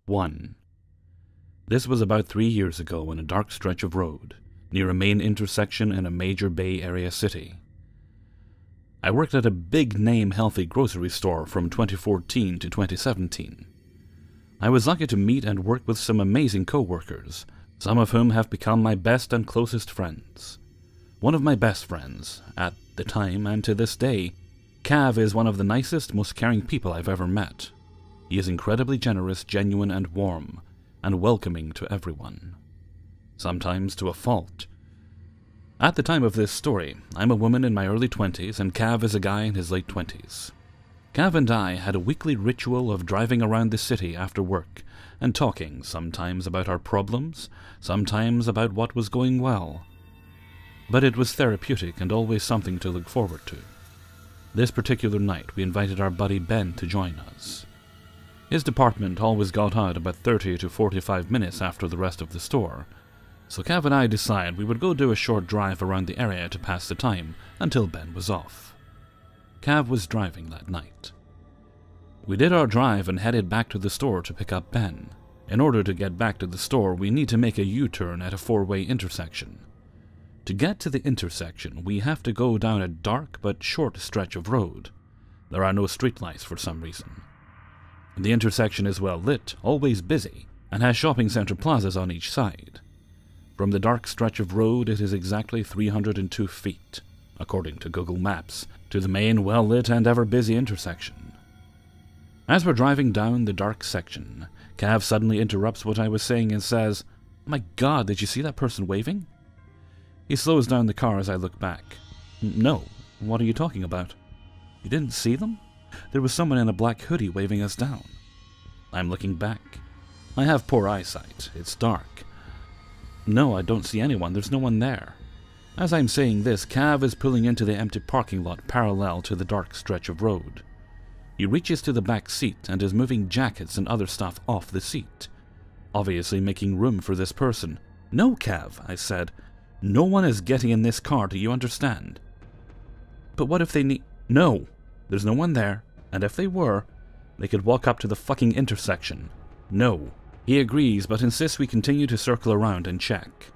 1. This was about 3 years ago in a dark stretch of road, near a main intersection in a major Bay Area city. I worked at a big-name healthy grocery store from 2014 to 2017. I was lucky to meet and work with some amazing co-workers, some of whom have become my best and closest friends. One of my best friends, at the time and to this day, Cav, is one of the nicest, most caring people I've ever met. He is incredibly generous, genuine, and warm, and welcoming to everyone. Sometimes to a fault. At the time of this story, I'm a woman in my early 20s, and Cav is a guy in his late 20s. Cav and I had a weekly ritual of driving around the city after work, and talking, sometimes about our problems, sometimes about what was going well. But it was therapeutic and always something to look forward to. This particular night, we invited our buddy Ben to join us. His department always got out about 30 to 45 minutes after the rest of the store, so Cav and I decided we would go do a short drive around the area to pass the time until Ben was off. Cav was driving that night. We did our drive and headed back to the store to pick up Ben. In order to get back to the store, we need to make a U-turn at a four-way intersection. To get to the intersection, we have to go down a dark but short stretch of road. There are no streetlights for some reason. The intersection is well lit, always busy, and has shopping center plazas on each side. From the dark stretch of road, it is exactly 302 feet, according to Google Maps, to the main well-lit and ever-busy intersection. As we're driving down the dark section, Cav suddenly interrupts what I was saying and says, "My God, did you see that person waving?" He slows down the car as I look back. "No, what are you talking about?" "You didn't see them? There was someone in a black hoodie waving us down." I'm looking back. I have poor eyesight. It's dark. "No, I don't see anyone. There's no one there." As I'm saying this, Cav is pulling into the empty parking lot parallel to the dark stretch of road. He reaches to the back seat and is moving jackets and other stuff off the seat, obviously making room for this person. "No, Cav," I said. "No one is getting in this car, do you understand?" "But what if they need—" "No, there's no one there, and if they were, they could walk up to the fucking intersection. No." He agrees, but insists we continue to circle around and check.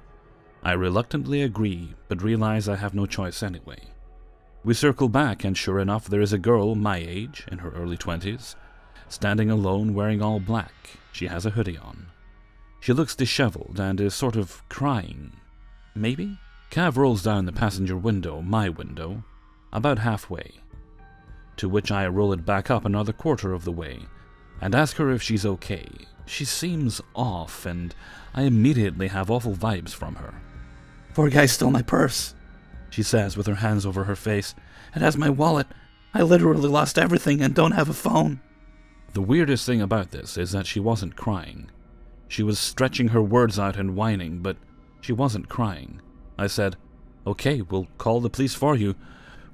I reluctantly agree, but realize I have no choice anyway. We circle back, and sure enough, there is a girl my age, in her early 20s, standing alone wearing all black. She has a hoodie on. She looks disheveled and is sort of crying. Maybe? Cav rolls down the passenger window, my window, about halfway, to which I roll it back up another quarter of the way, and ask her if she's okay. She seems off, and I immediately have awful vibes from her. "Poor guy stole my purse," she says with her hands over her face. "It has my wallet. I literally lost everything and don't have a phone." The weirdest thing about this is that she wasn't crying. She was stretching her words out and whining, but she wasn't crying. I said, "Okay, we'll call the police for you.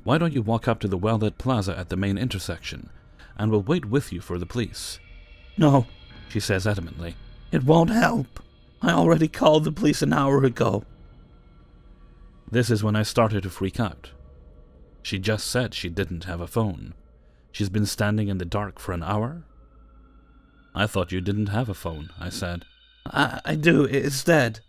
Why don't you walk up to the well-lit plaza at the main intersection, and we'll wait with you for the police." "No," she says adamantly. "It won't help. I already called the police an hour ago." This is when I started to freak out. She just said she didn't have a phone. She's been standing in the dark for an hour? "I thought you didn't have a phone," I said. I do. It's dead."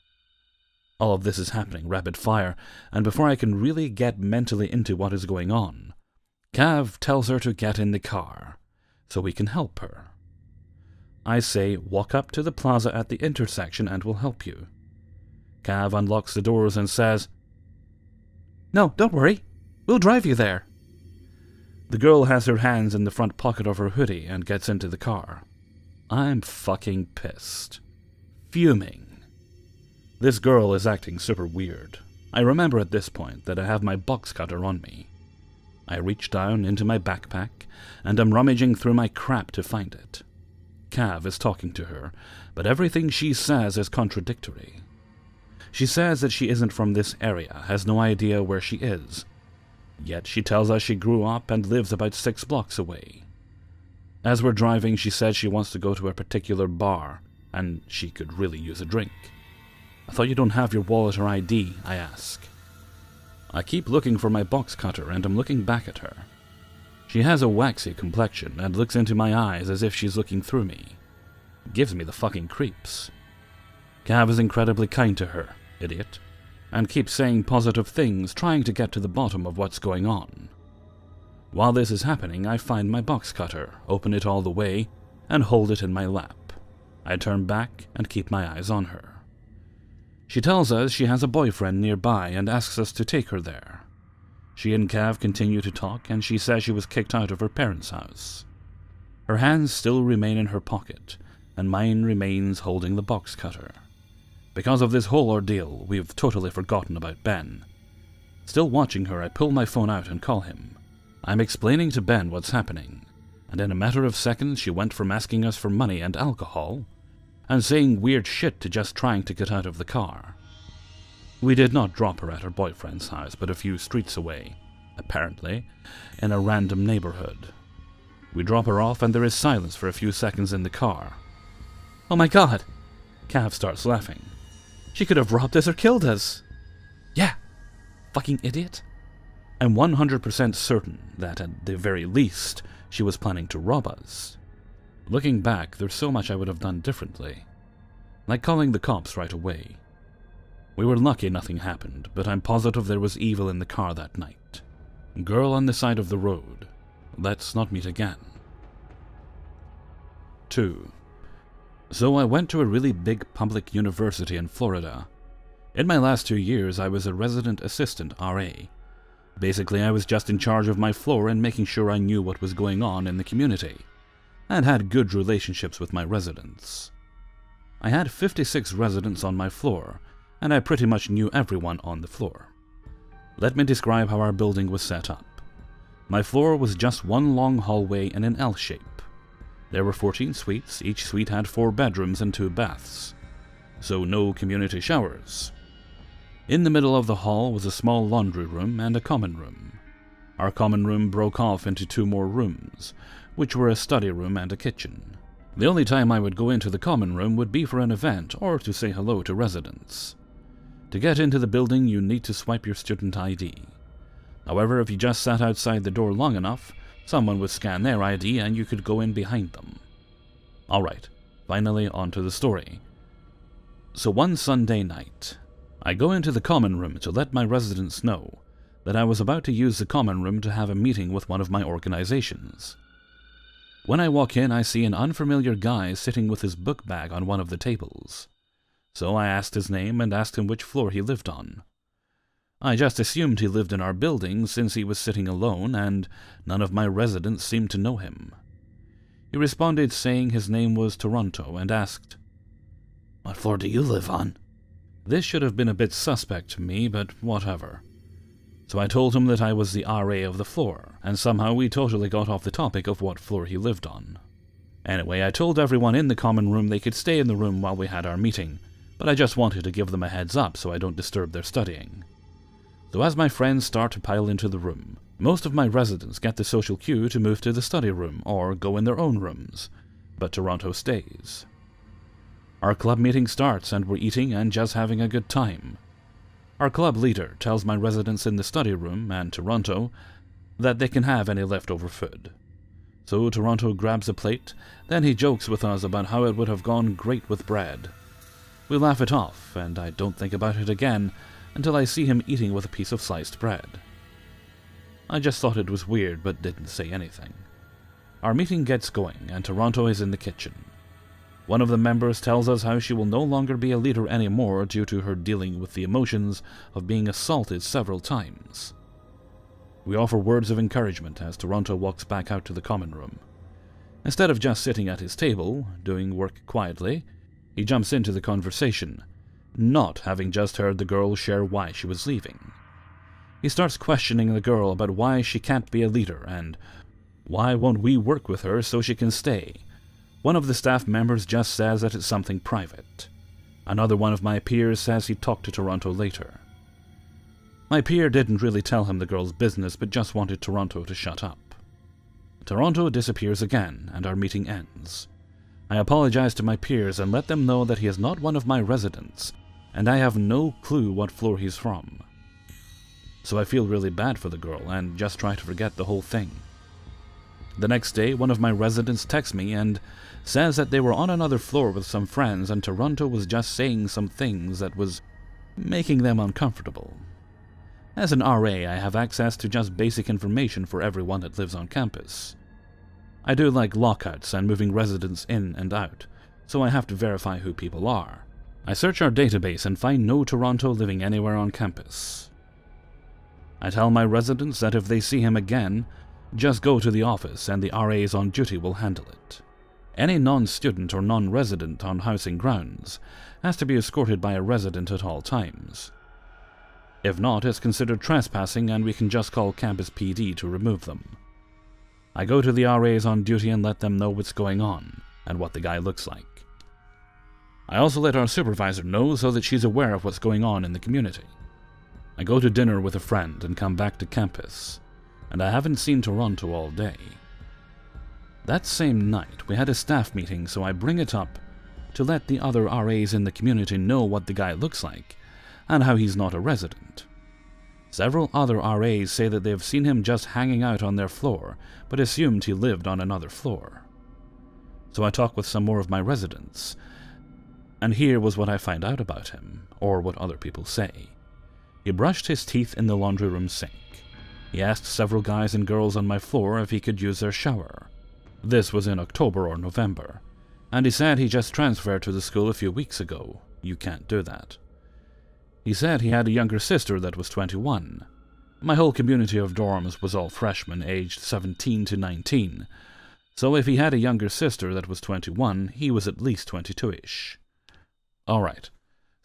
All of this is happening rapid fire, and before I can really get mentally into what is going on, Cav tells her to get in the car, so we can help her. I say, "Walk up to the plaza at the intersection and we'll help you." Cav unlocks the doors and says, "No, don't worry. We'll drive you there." The girl has her hands in the front pocket of her hoodie and gets into the car. I'm fucking pissed. Fuming. This girl is acting super weird. I remember at this point that I have my box cutter on me. I reach down into my backpack, and I'm rummaging through my crap to find it. Cav is talking to her, but everything she says is contradictory. She says that she isn't from this area, has no idea where she is. Yet she tells us she grew up and lives about 6 blocks away. As we're driving, she says she wants to go to a particular bar, and she could really use a drink. "I thought you don't have your wallet or ID," I ask. I keep looking for my box cutter, and I'm looking back at her. She has a waxy complexion and looks into my eyes as if she's looking through me. Gives me the fucking creeps. Cav is incredibly kind to her, idiot, and keeps saying positive things, trying to get to the bottom of what's going on. While this is happening, I find my box cutter, open it all the way, and hold it in my lap. I turn back and keep my eyes on her. She tells us she has a boyfriend nearby and asks us to take her there. She and Cav continue to talk, and she says she was kicked out of her parents' house. Her hands still remain in her pocket, and mine remains holding the box cutter. Because of this whole ordeal, we've totally forgotten about Ben. Still watching her, I pull my phone out and call him. I'm explaining to Ben what's happening, and in a matter of seconds she went from asking us for money and alcohol, and saying weird shit to just trying to get out of the car. We did not drop her at her boyfriend's house, but a few streets away, apparently, in a random neighborhood. We drop her off and there is silence for a few seconds in the car. "Oh my god!" Cav starts laughing. "She could have robbed us or killed us!" "Yeah, fucking idiot." I'm 100% certain that, at the very least, she was planning to rob us. Looking back, there's so much I would have done differently. Like calling the cops right away. We were lucky nothing happened, but I'm positive there was evil in the car that night. Girl on the side of the road. Let's not meet again. 2. So I went to a really big public university in Florida. In my last 2 years, I was a resident assistant RA. Basically, I was just in charge of my floor and making sure I knew what was going on in the community, and had good relationships with my residents. I had 56 residents on my floor, and I pretty much knew everyone on the floor. Let me describe how our building was set up. My floor was just one long hallway in an L shape. There were 14 suites, each suite had 4 bedrooms and 2 baths, so no community showers. In the middle of the hall was a small laundry room and a common room. Our common room broke off into 2 more rooms, which were a study room and a kitchen. The only time I would go into the common room would be for an event or to say hello to residents. To get into the building, you need to swipe your student ID. However, if you just sat outside the door long enough, someone would scan their ID and you could go in behind them. Alright, finally on to the story. So one Sunday night, I go into the common room to let my residents know that I was about to use the common room to have a meeting with one of my organizations. When I walk in, I see an unfamiliar guy sitting with his book bag on one of the tables. So I asked his name and asked him which floor he lived on. I just assumed he lived in our building since he was sitting alone and none of my residents seemed to know him. He responded saying his name was Toronto and asked, "What floor do you live on?" This should have been a bit suspect to me, but whatever. So I told him that I was the RA of the floor, and somehow we totally got off the topic of what floor he lived on. Anyway, I told everyone in the common room they could stay in the room while we had our meeting, but I just wanted to give them a heads up so I don't disturb their studying. So as my friends start to pile into the room, most of my residents get the social cue to move to the study room or go in their own rooms, but Toronto stays. Our club meeting starts and we're eating and just having a good time. Our club leader tells my residents in the study room and Toronto that they can have any leftover food. So Toronto grabs a plate, then he jokes with us about how it would have gone great with bread. We laugh it off, and I don't think about it again until I see him eating with a piece of sliced bread. I just thought it was weird but didn't say anything. Our meeting gets going and Toronto is in the kitchen. One of the members tells us how she will no longer be a leader anymore due to her dealing with the emotions of being assaulted several times. We offer words of encouragement as Toronto walks back out to the common room. Instead of just sitting at his table, doing work quietly, he jumps into the conversation, not having just heard the girl share why she was leaving. He starts questioning the girl about why she can't be a leader and why won't we work with her so she can stay. One of the staff members just says that it's something private. Another one of my peers says he'd talk to Toronto later. My peer didn't really tell him the girl's business but just wanted Toronto to shut up. Toronto disappears again and our meeting ends. I apologize to my peers and let them know that he is not one of my residents and I have no clue what floor he's from. So I feel really bad for the girl and just try to forget the whole thing. The next day, one of my residents texts me and says that they were on another floor with some friends and Toronto was just saying some things that was making them uncomfortable. As an RA, I have access to just basic information for everyone that lives on campus. I do like lockouts and moving residents in and out, so I have to verify who people are. I search our database and find no Toronto living anywhere on campus. I tell my residents that if they see him again, just go to the office and the RAs on duty will handle it. Any non-student or non-resident on housing grounds has to be escorted by a resident at all times. If not, it's considered trespassing and we can just call Campus PD to remove them. I go to the RAs on duty and let them know what's going on and what the guy looks like. I also let our supervisor know so that she's aware of what's going on in the community. I go to dinner with a friend and come back to campus, and I haven't seen Toronto all day. That same night, we had a staff meeting, so I bring it up to let the other RAs in the community know what the guy looks like and how he's not a resident. Several other RAs say that they have seen him just hanging out on their floor, but assumed he lived on another floor. So I talk with some more of my residents, and here was what I find out about him, or what other people say. He brushed his teeth in the laundry room sink. He asked several guys and girls on my floor if he could use their shower. This was in October or November, and he said he just transferred to the school a few weeks ago. You can't do that. He said he had a younger sister that was 21. My whole community of dorms was all freshmen aged 17 to 19, so if he had a younger sister that was 21, he was at least 22-ish. Alright,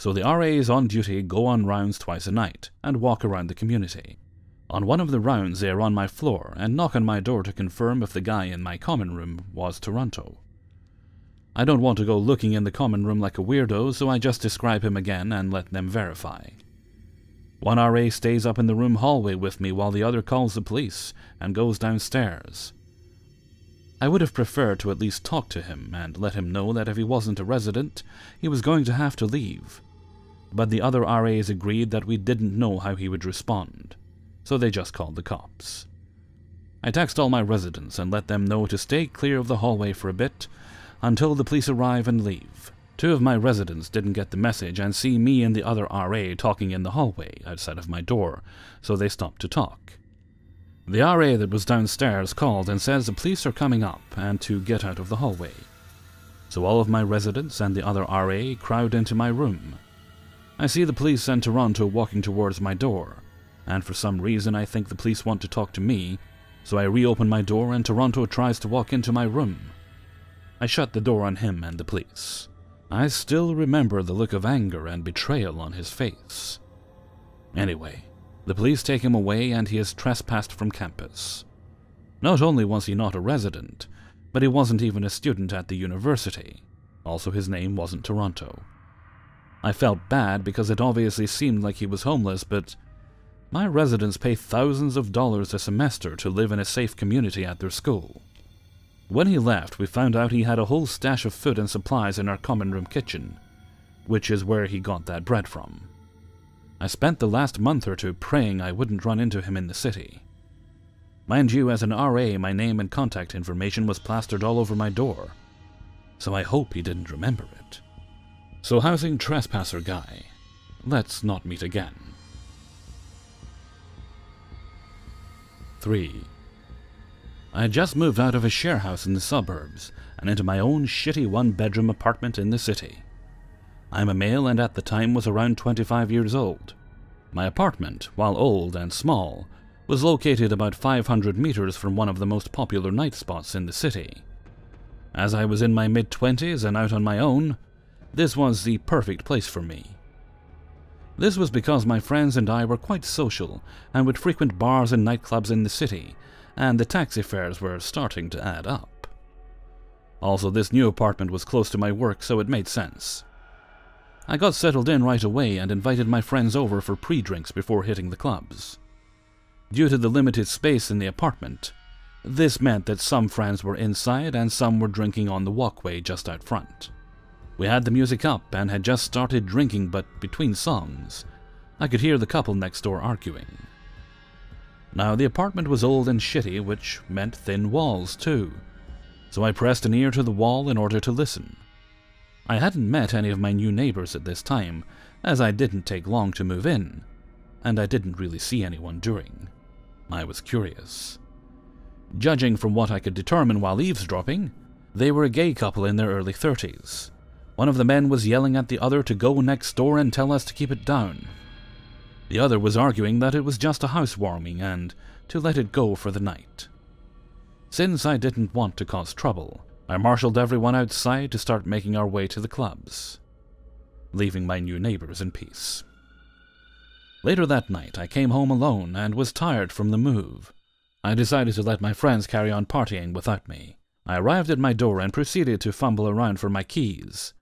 so the RAs on duty go on rounds twice a night and walk around the community. On one of the rounds they are on my floor and knock on my door to confirm if the guy in my common room was Toronto. I don't want to go looking in the common room like a weirdo, so I just describe him again and let them verify. One RA stays up in the room hallway with me while the other calls the police and goes downstairs. I would have preferred to at least talk to him and let him know that if he wasn't a resident, he was going to have to leave. But the other RAs agreed that we didn't know how he would respond, so they just called the cops. I text all my residents and let them know to stay clear of the hallway for a bit until the police arrive and leave. Two of my residents didn't get the message and see me and the other RA talking in the hallway outside of my door, so they stopped to talk. The RA that was downstairs called and says the police are coming up and to get out of the hallway. So all of my residents and the other RA crowd into my room. I see the police and Toronto walking towards my door, and for some reason I think the police want to talk to me, so I reopen my door and Toronto tries to walk into my room. I shut the door on him and the police. I still remember the look of anger and betrayal on his face. Anyway, the police take him away and he is trespassed from campus. Not only was he not a resident, but he wasn't even a student at the university. Also, his name wasn't Toronto. I felt bad because it obviously seemed like he was homeless, but my residents pay thousands of dollars a semester to live in a safe community at their school. When he left, we found out he had a whole stash of food and supplies in our common room kitchen, which is where he got that bread from. I spent the last month or two praying I wouldn't run into him in the city. Mind you, as an RA, my name and contact information was plastered all over my door, so I hope he didn't remember it. So housing trespasser guy, let's not meet again. 3. I had just moved out of a share house in the suburbs and into my own shitty one-bedroom apartment in the city. I'm a male and at the time was around 25 years old. My apartment, while old and small, was located about 500 meters from one of the most popular night spots in the city. As I was in my mid-20s and out on my own, this was the perfect place for me. This was because my friends and I were quite social and would frequent bars and nightclubs in the city, and the taxi fares were starting to add up. Also, this new apartment was close to my work, so it made sense. I got settled in right away and invited my friends over for pre-drinks before hitting the clubs. Due to the limited space in the apartment, this meant that some friends were inside and some were drinking on the walkway just out front. We had the music up and had just started drinking, but between songs, I could hear the couple next door arguing. Now, the apartment was old and shitty, which meant thin walls too, so I pressed an ear to the wall in order to listen. I hadn't met any of my new neighbors at this time, as I didn't take long to move in, and I didn't really see anyone during. I was curious. Judging from what I could determine while eavesdropping, they were a gay couple in their early 30s. One of the men was yelling at the other to go next door and tell us to keep it down. The other was arguing that it was just a housewarming and to let it go for the night. Since I didn't want to cause trouble, I marshaled everyone outside to start making our way to the clubs, leaving my new neighbors in peace. Later that night, I came home alone and was tired from the move. I decided to let my friends carry on partying without me. I arrived at my door and proceeded to fumble around for my keys,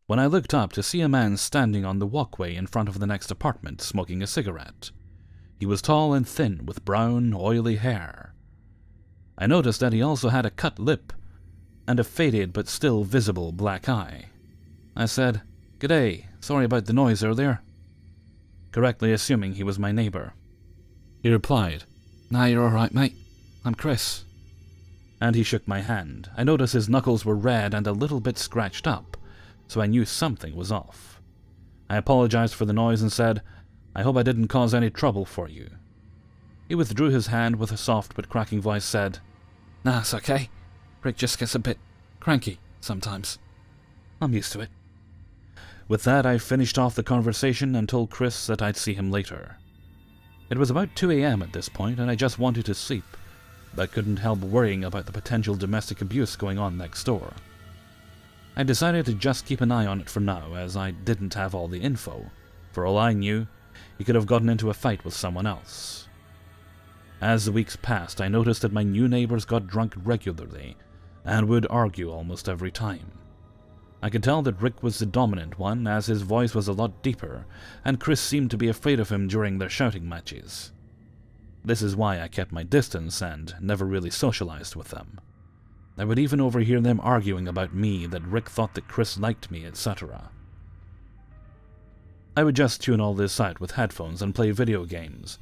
when I looked up to see a man standing on the walkway in front of the next apartment smoking a cigarette. He was tall and thin with brown, oily hair. I noticed that he also had a cut lip and a faded but still visible black eye. I said, "G'day, sorry about the noise earlier," correctly assuming he was my neighbor. He replied, "Nah, you're alright, mate. I'm Chris." And he shook my hand. I noticed his knuckles were red and a little bit scratched up, so I knew something was off. I apologized for the noise and said, "I hope I didn't cause any trouble for you." He withdrew his hand with a soft but cracking voice, said, "Nah, it's okay. Rick just gets a bit cranky sometimes. I'm used to it." With that, I finished off the conversation and told Chris that I'd see him later. It was about 2 a.m. at this point, and I just wanted to sleep, but couldn't help worrying about the potential domestic abuse going on next door. I decided to just keep an eye on it for now, as I didn't have all the info. For all I knew, he could have gotten into a fight with someone else. As the weeks passed, I noticed that my new neighbors got drunk regularly, and would argue almost every time. I could tell that Rick was the dominant one, as his voice was a lot deeper, and Chris seemed to be afraid of him during their shouting matches. This is why I kept my distance and never really socialized with them. I would even overhear them arguing about me, that Rick thought that Chris liked me, etc. I would just tune all this out with headphones and play video games,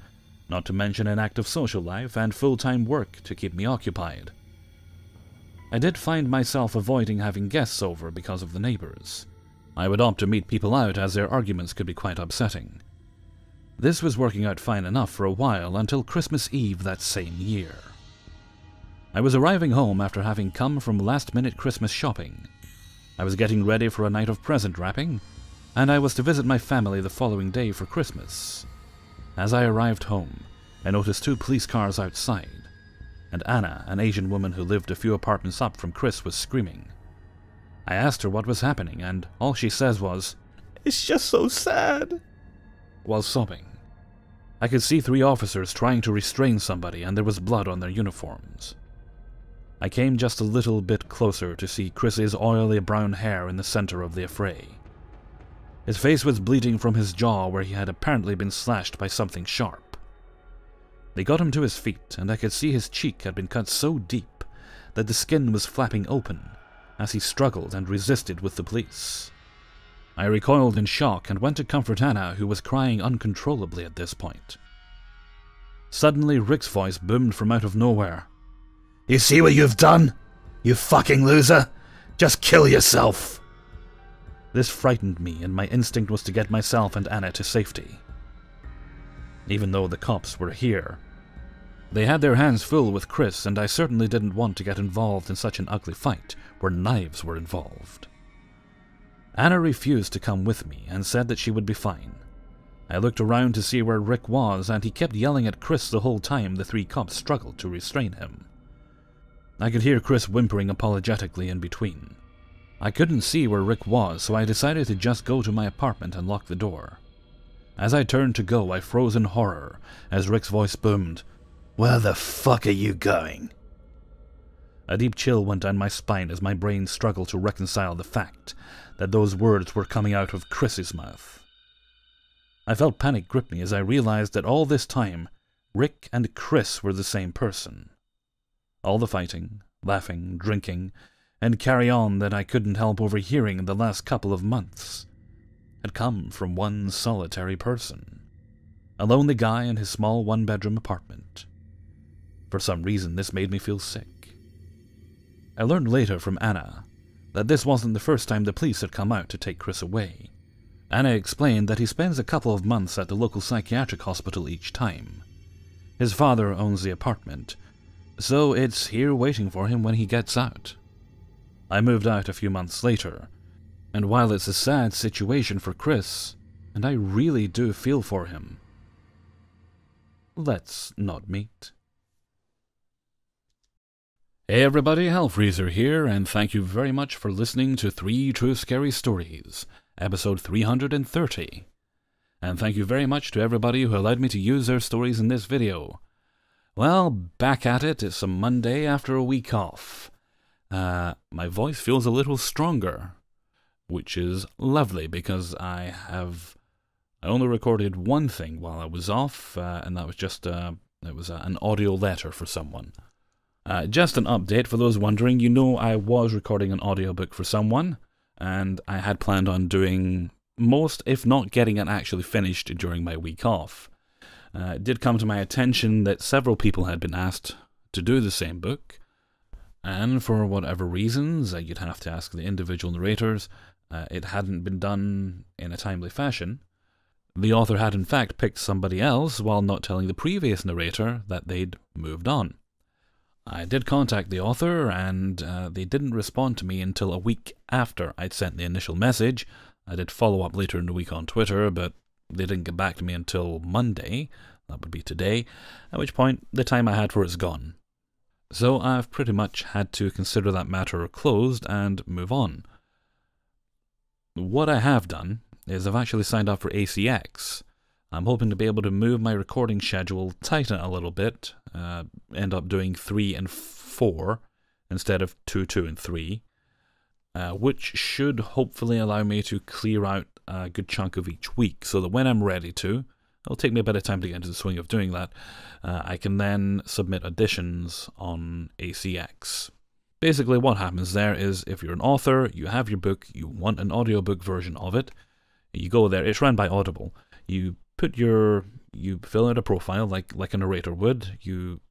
not to mention an active social life and full-time work to keep me occupied. I did find myself avoiding having guests over because of the neighbors. I would opt to meet people out, as their arguments could be quite upsetting. This was working out fine enough for a while until Christmas Eve that same year. I was arriving home after having come from last-minute Christmas shopping. I was getting ready for a night of present wrapping, and I was to visit my family the following day for Christmas. As I arrived home, I noticed 2 police cars outside, and Anna, an Asian woman who lived a few apartments up from Chris, was screaming. I asked her what was happening, and all she says was, "It's just so sad," while sobbing. I could see 3 officers trying to restrain somebody, and there was blood on their uniforms. I came just a little bit closer to see Chris's oily brown hair in the center of the affray. His face was bleeding from his jaw, where he had apparently been slashed by something sharp. They got him to his feet, and I could see his cheek had been cut so deep that the skin was flapping open as he struggled and resisted with the police. I recoiled in shock and went to comfort Anna, who was crying uncontrollably at this point. Suddenly, Rick's voice boomed from out of nowhere. "You see what you've done? You fucking loser! Just kill yourself!" This frightened me, and my instinct was to get myself and Anna to safety. Even though the cops were here, they had their hands full with Chris, and I certainly didn't want to get involved in such an ugly fight where knives were involved. Anna refused to come with me and said that she would be fine. I looked around to see where Rick was, and he kept yelling at Chris the whole time the 3 cops struggled to restrain him. I could hear Chris whimpering apologetically in between. I couldn't see where Rick was, so I decided to just go to my apartment and lock the door. As I turned to go, I froze in horror as Rick's voice boomed, "Where the fuck are you going?" A deep chill went down my spine as my brain struggled to reconcile the fact that those words were coming out of Chris's mouth. I felt panic grip me as I realized that all this time, Rick and Chris were the same person. All the fighting, laughing, drinking, and carry-on that I couldn't help overhearing in the last couple of months had come from one solitary person. A lonely guy in his small 1-bedroom apartment. For some reason, this made me feel sick. I learned later from Anna that this wasn't the first time the police had come out to take Chris away. Anna explained that he spends a couple of months at the local psychiatric hospital each time. His father owns the apartment, so it's here waiting for him when he gets out. I moved out a few months later, and while it's a sad situation for Chris, and I really do feel for him, let's not meet. Hey everybody, Hellfreezer here, and thank you very much for listening to 3 True Scary Stories, episode 330. And thank you very much to everybody who allowed me to use their stories in this video. Well, back at it. It's a Monday after a week off. My voice feels a little stronger, which is lovely because I only recorded one thing while I was off, and that was just an audio letter for someone. Just an update for those wondering. You know, I was recording an audiobook for someone, and I had planned on doing most, if not getting it actually finished during my week off. It did come to my attention that several people had been asked to do the same book, and for whatever reasons, you'd have to ask the individual narrators, it hadn't been done in a timely fashion. The author had in fact picked somebody else while not telling the previous narrator that they'd moved on. I did contact the author, and they didn't respond to me until a week after I'd sent the initial message. I did follow up later in the week on Twitter, but they didn't get back to me until Monday, that would be today, at which point the time I had for it's gone. So I've pretty much had to consider that matter closed and move on. What I have done is I've actually signed up for ACX. I'm hoping to be able to move my recording schedule, tighten it a little bit, end up doing 3 and 4 instead of 2, 2, and 3, which should hopefully allow me to clear out a good chunk of each week, so that when I'm ready to, it'll take me a bit of time to get into the swing of doing that, I can then submit auditions on ACX. Basically what happens there is, if you're an author, you have your book, you want an audiobook version of it, you go there, it's run by Audible, you fill out a profile like a narrator would, you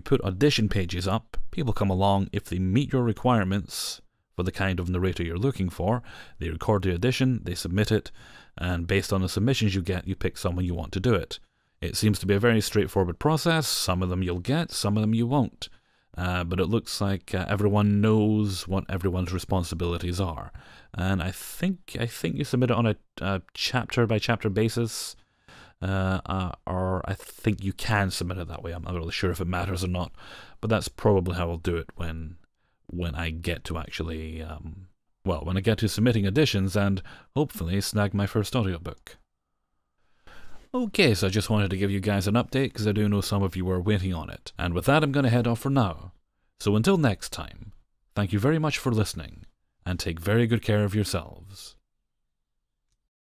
put audition pages up, people come along, if they meet your requirements for the kind of narrator you're looking for, they record the audition, they submit it, and based on the submissions you get, you pick someone you want to do it. It seems to be a very straightforward process. Some of them you'll get, some of them you won't. But it looks like everyone knows what everyone's responsibilities are. And I think you submit it on a chapter-by-chapter basis, or I think you can submit it that way. I'm not really sure if it matters or not, but that's probably how I'll do it when I get to actually, when I get to submitting auditions and hopefully snag my first audiobook. Okay, so I just wanted to give you guys an update because I do know some of you were waiting on it. And with that, I'm going to head off for now. So until next time, thank you very much for listening, and take very good care of yourselves.